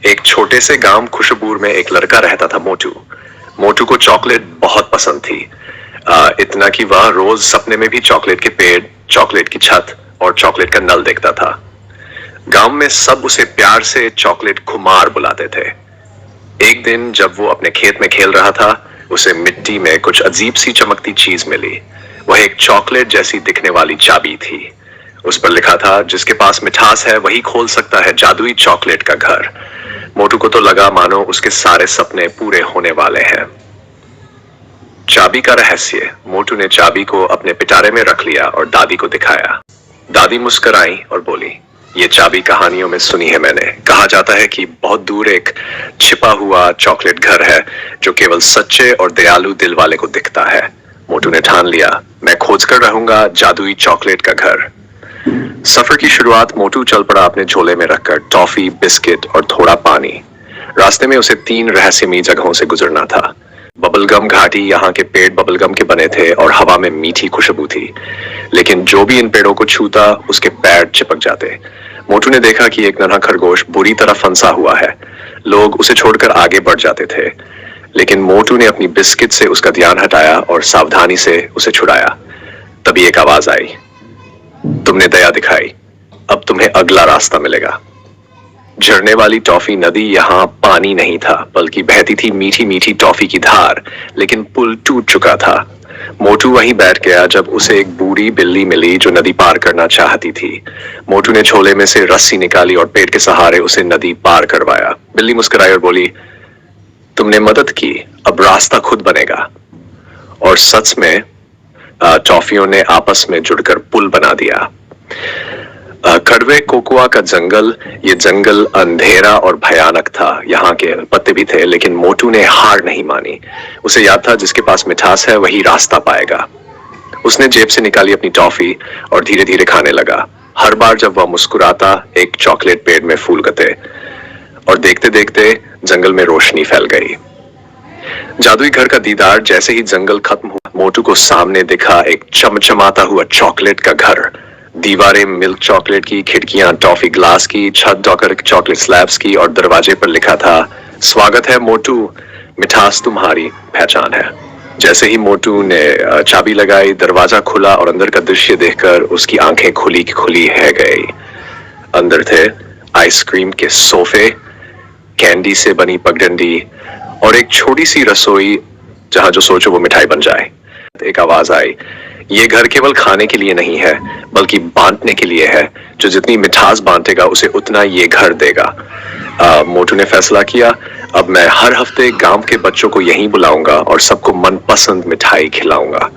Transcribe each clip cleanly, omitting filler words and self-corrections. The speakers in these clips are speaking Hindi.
एक छोटे से गांव खुशबूर में एक लड़का रहता था, मोटू। मोटू को चॉकलेट बहुत पसंद थी। इतना कि वह रोज सपने में भी चॉकलेट के पेड़, चॉकलेट की छत और चॉकलेट का नल देखता था। गांव में सब उसे प्यार से चॉकलेट खुमार बुलाते थे। एक दिन जब वो अपने खेत में खेल रहा था, उसे मिट्टी में कुछ अजीब सी चमकती चीज मिली। वह एक चॉकलेट जैसी दिखने वाली चाबी थी। उस पर लिखा था, जिसके पास मिठास है वही खोल सकता है जादुई चॉकलेट का घर। मोटू को तो लगा मानो उसके सारे सपने पूरे होने वाले हैं। चाबी का रहस्य। मोटू ने चाबी को अपने पिटारे में रख लिया और दादी को दिखाया। दादी मुस्कुराई और बोली, ये चाबी कहानियों में सुनी है मैंने। कहा जाता है कि बहुत दूर एक छिपा हुआ चॉकलेट घर है जो केवल सच्चे और दयालु दिल वाले को दिखता है। मोटू ने ठान लिया, मैं खोज कर रहूंगा जादुई चॉकलेट का घर। सफर की शुरुआत मोटू चल पड़ा अपने झोले में रखकर टॉफी, बिस्किट और थोड़ा पानी। रास्ते में उसे 3 रहस्यमयी जगहों से गुजरना था। बबलगम घाटी, यहाँ के पेड़ बबलगम के बने थे और हवा में मीठी खुशबू थी, लेकिन जो भी इन पेड़ों को छूता उसके पैर चिपक जाते। मोटू ने देखा कि एक नन्हा खरगोश बुरी तरह फंसा हुआ है। लोग उसे छोड़कर आगे बढ़ जाते थे, लेकिन मोटू ने अपनी बिस्किट से उसका ध्यान हटाया और सावधानी से उसे छुड़ाया। तभी एक आवाज आई, तुमने दया दिखाई, अब तुम्हें अगला रास्ता मिलेगा। झरने वाली टॉफी नदी यहाँ पानी नहीं था, बल्कि बहती थी मीठी मीठी टॉफी की धार। लेकिन पुल टूट चुका था। मोटू वहीं बैठ गया जब उसे एक बूढ़ी बिल्ली मिली जो नदी पार करना चाहती थी। मोटू ने झोले में से रस्सी निकाली और पेड़ के सहारे उसे नदी पार करवाया। बिल्ली मुस्कुराई और बोली, तुमने मदद की, अब रास्ता खुद बनेगा। और सच में टॉफियों ने आपस में जुड़कर पुल बना दिया। कड़वे कोकोआ का जंगल, ये जंगल अंधेरा और भयानक था। यहाँ के पत्ते भी थे, लेकिन मोटू ने हार नहीं मानी। उसे याद था, जिसके पास मिठास है वही रास्ता पाएगा। उसने जेब से निकाली अपनी टॉफी और धीरे धीरे खाने लगा। हर बार जब वह मुस्कुराता, एक चॉकलेट पेड़ में फूल गते और देखते देखते जंगल में रोशनी फैल गई। जादुई घर का दीदार जैसे ही जंगल खत्म हुआ, मोटू को सामने दिखा एक चमचमाता हुआ चॉकलेट का घर। दीवारें मिल्क चॉकलेट की, खिड़कियां टॉफी ग्लास की, छत डॉकर चॉकलेट स्लैब्स की और दरवाजे पर लिखा था, स्वागत है मोटू, मिठास तुम्हारी पहचान है। जैसे ही मोटू ने चाबी लगाई, दरवाजा खुला और अंदर का दृश्य देखकर उसकी आंखें खुली की खुली रह गई। अंदर थे आइसक्रीम के सोफे, कैंडी से बनी पगडंडी और एक छोटी सी रसोई जहां जो सोचो वो मिठाई बन जाए। एक आवाज आई, ये घर केवल खाने के लिए नहीं है, बल्कि बांटने के लिए है। जो जितनी मिठास बांटेगा उसे उतना ये घर देगा। मोटू ने फैसला किया, अब मैं हर हफ्ते गांव के बच्चों को यहीं बुलाऊंगा और सबको मनपसंद मिठाई खिलाऊंगा।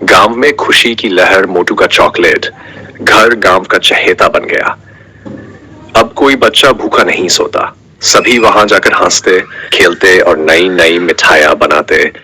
गांव में खुशी की लहर, मोटू का चॉकलेट घर गांव का चहेता बन गया। अब कोई बच्चा भूखा नहीं सोता। सभी वहां जाकर हंसते, खेलते और नई नई मिठाइयां बनाते।